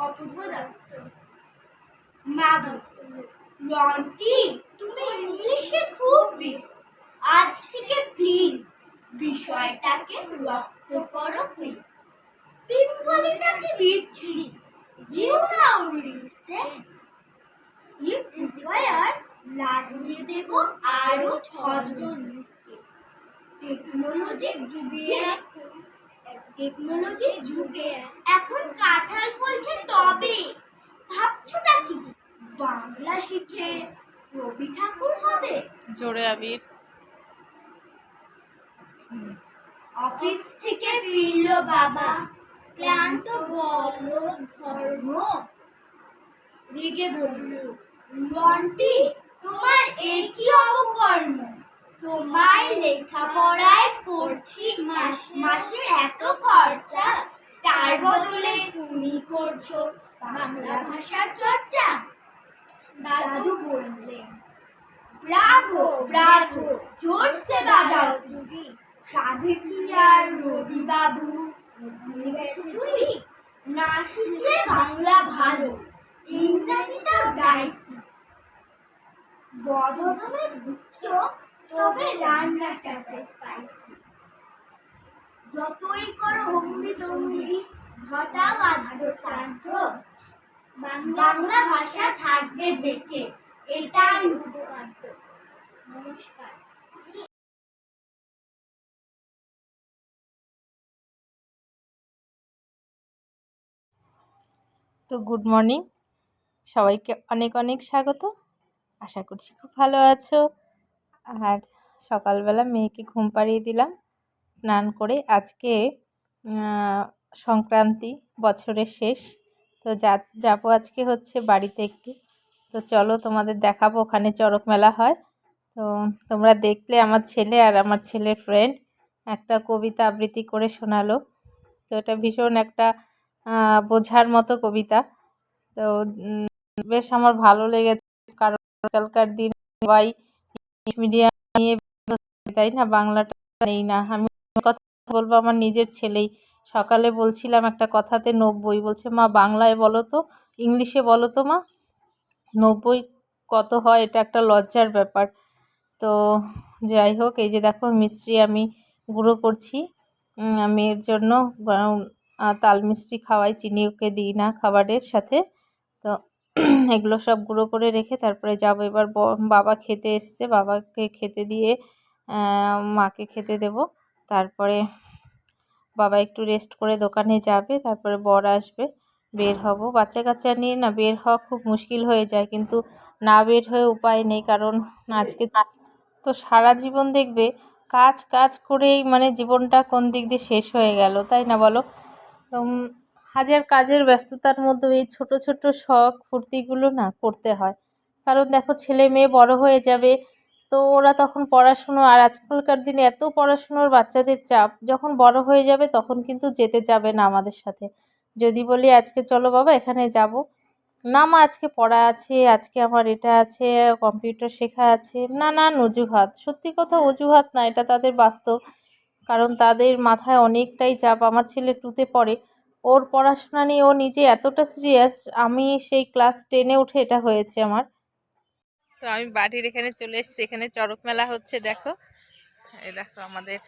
অপূর্ব দত্ত। মাগো রন্টি, তুমি ইংলিশে খুব উইক। আজ থেকে প্লিজ বিষয়টাকে রপ্ত করো কুইক। বেঙ্গলিটাকে বিচ্ছিরি, যেও না উড়িয়ে ইফ রিকোয়ার লাগিয়ে দেব আরো 6 জন। টেকনোলজি যুগে এখন কাঁঠাল ফলছে টবে। ভাবছোটা কি বাংলা শিখে রবি ঠাকুর হবে? জোরে আবির। অফিস থেকে ফিরলো বাবা, ক্লান্ত বলল ধর্ম। রেগে বলল, রন্টি তোমার একই অপকর্ম। তোমায় লেখাপড়ায় করছি মাসে এত খরচা, তার বদলে তুমি করছো বাংলা ভাষার চর্চা। দাদু বললেন, ব্রাভো ব্রাভো, জোরসে বাজাও তুমি। সাধে কি আর রবি বাবু ভুলে গেছে চুরি? না শিখলে বাংলা ভালো, ইংরাজিটাও ডাইসি। বদহজমে ভুগছো, তবে রান্নাটা চাই স্পাইসি। যতই করো অমনি তমনি, ঘটাও আদ্র শ্রাদ্ধ, বাংলা ভাষা থাকবে বেঁচে, এটাই উপপাদ্য। নমস্কার। তো গুড মর্নিং, সবাইকে অনেক অনেক স্বাগত। আশা করছি খুব ভালো আছো। আর সকালবেলা মেয়েকে ঘুম পাড়িয়ে দিলাম স্নান করে। আজকে সংক্রান্তি, বছরের শেষ। তো যাবো আজকে হচ্ছে বাড়িতে একটু। তো চলো তোমাদের দেখাবো, ওখানে চড়ক মেলা হয়। তো তোমরা দেখলে আমার ছেলে আর আমার ছেলের ফ্রেন্ড একটা কবিতা আবৃত্তি করে শোনালো। তো এটা ভীষণ একটা বোঝার মতো কবিতা। তো বেশ আমার ভালো লেগেছে, কারণ আজকালকার দিন সবাই ইংলিশ মিডিয়াম নিয়ে, তাই না, বাংলাটা নেই না। আমি কথা বলবো আমার নিজের ছেলেই। সকালে বলছিলাম একটা কথাতে 90 বলছে, মা বাংলায় বলো তো, ইংলিশে বলো তো মা, 90 কত হয়? এটা একটা লজ্জার ব্যাপার। তো যাই হোক, এই যে দেখো মিষ্টি আমি গুঁড়ো করছি মেয়ের জন্য। তাল মিষ্টি খাওয়াই, চিনি ওকে দিই না খাবারের সাথে। তো এগুলো সব গুঁড়ো করে রেখে তারপরে যাবো। এবার বাবা খেতে এসছে, বাবাকে খেতে দিয়ে মাকে খেতে দেব। তারপরে বাবা একটু রেস্ট করে দোকানে যাবে, তারপরে বর আসবে, বের হব। বাচ্চা কাচ্চা নিয়ে না বের হওয়া খুব মুশকিল হয়ে যায়, কিন্তু না বের হয়ে উপায় নেই, কারণ আজকে তো সারা জীবন দেখবে কাজ কাজ করেই মানে জীবনটা কোন দিক দিয়ে শেষ হয়ে গেল, তাই না বলো? হাজার কাজের ব্যস্ততার মধ্যে এই ছোট ছোট শখ ফুর্তিগুলো না করতে হয়। কারণ দেখো ছেলে মেয়ে বড় হয়ে যাবে, তো ওরা তখন পড়াশুনো, আর আজকালকার দিনে এত পড়াশুনোর বাচ্চাদের চাপ, যখন বড় হয়ে যাবে তখন কিন্তু যেতে যাবে না আমাদের সাথে। যদি বলি আজকে চলো বাবা এখানে যাব, না মা আজকে পড়া আছে, আজকে আমার এটা আছে, কম্পিউটার শেখা আছে, নানান অজুহাত। সত্যি কথা অজুহাত না, এটা তাদের বাস্তব। কারণ তাদের মাথায় অনেকটাই চাপ। আমার ছেলে 2তে পড়ে, ওর পড়াশোনা নিয়ে ও নিজে এতটা সিরিয়াস, আমি সেই ক্লাস 10-এ উঠে এটা হয়েছে আমার। তো আমি বাড়ির এখানে চলে এসেছি, এখানে চড়ক মেলা হচ্ছে দেখো। এই দেখো আমাদের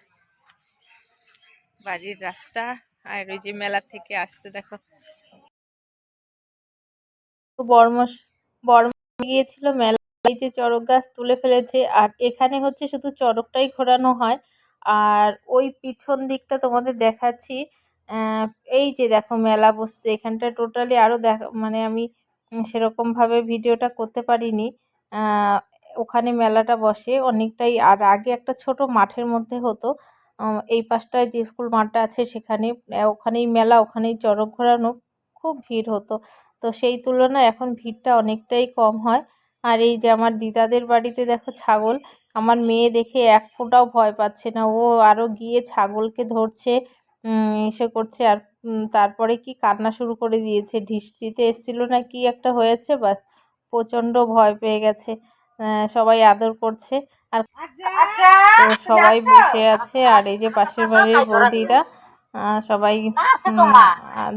বাড়ির রাস্তা, আর ওই যে মেলা থেকে আসছে দেখো। বর্মা গিয়েছিল মেলা, এই যে চড়ক গাছ তুলে ফেলেছে, আর এখানে হচ্ছে শুধু চড়কটাই ঘোরানো হয়। আর ওই পিছন দিকটা তোমাদের দেখাচ্ছি, এই যে দেখো মেলা বসছে এখানটা টোটালি। আরও মানে আমি সেরকমভাবে ভিডিওটা করতে পারিনি। ওখানে মেলাটা বসে অনেকটাই, আর আগে একটা ছোট মাঠের মধ্যে হতো। এই পাশটায় যে স্কুল মাঠটা আছে সেখানে, ওখানেই মেলা, ওখানেই চড়ক ঘোরানো, খুব ভিড় হতো। তো সেই তুলনায় এখন ভিড়টা অনেকটাই কম হয়। আর এই যে আমার দিদাদের বাড়িতে দেখো ছাগল, আমার মেয়ে দেখে এক ফোঁটাও ভয় পাচ্ছে না, ও আরও গিয়ে ছাগলকে ধরছে, এসে করছে। আর তারপরে কি কান্না শুরু করে দিয়েছে, ঢিস দিতে এসেছিলো না কি একটা হয়েছে, বাস প্রচণ্ড ভয় পেয়ে গেছে। সবাই আদর করছে, আর তো সবাই বসে আছে। আর এই যে পাশের বাড়ির বৌদিরা সবাই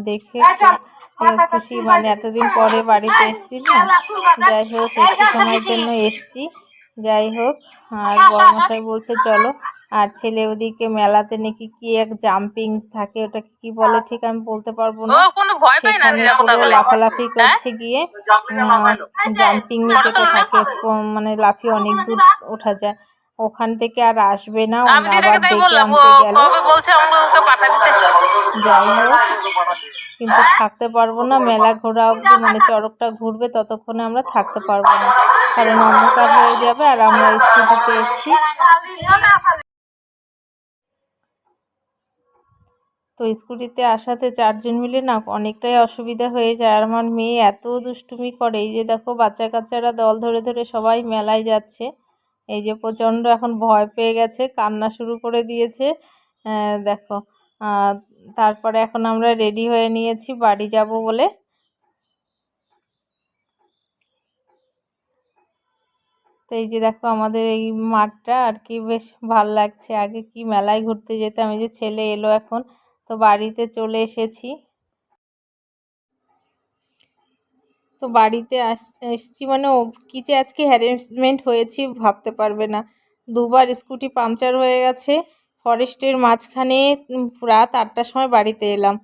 দেখে খুশি, মানে এতদিন পরে বাড়িতে এসছি না, যাই হোক একটু সময়ের জন্য এসছি, যাই হোক। আর বড়মশাই বলছে চলো, আর ছেলে ওদিকে মেলাতে নাকি কি এক জাম্পিং থাকে, ওটাকে কি বলে ঠিক আমি বলতে পারবো না, সেখানে করে লাফালাফি করছে গিয়ে, জাম্পিং যেটা থাকে মানে লাফিয়ে অনেক দূর ওঠা যায়, ওখান থেকে আর আসবে না, আবার ডেকে আনতে গেল। যাই হোক, কিন্তু থাকতে পারবো না, মেলা ঘোরা অবধি, মানে চড়কটা ঘুরবে ততক্ষণে আমরা থাকতে পারবো না, কারণ অন্ধকার হয়ে যাবে, আর আমরা স্কুটিতে এসছি। তো স্কুটিতে আসাতে 4 জন মিলে না অনেকটাই অসুবিধা হয়ে যায়, আর আমার মেয়ে এত দুষ্টুমি করে, এই যে দেখো বাচ্চা কাচ্চারা দল ধরে ধরে সবাই মেলায় যাচ্ছে, এই যে প্রচণ্ড এখন ভয় পেয়ে গেছে, কান্না শুরু করে দিয়েছে। দেখো, তারপরে এখন আমরা রেডি হয়ে নিয়েছি বাড়ি যাব বলে। তো এই যে দেখো আমাদের এই মাঠটা আর কি বেশ ভাল লাগছে, আগে কি মেলায় ঘুরতে যেতাম, এই যে ছেলে এলো এখন, তো বাড়িতে চলে এসেছি। তো বাড়িতে এসছি মানে কি যে আজকে হ্যারাসমেন্ট হয়েছি ভাবতে পারবে না, 2বার স্কুটি পাংচার হয়ে গেছে, ফরেস্টের মাঝখানে রাত 8টার সময় বাড়িতে এলাম,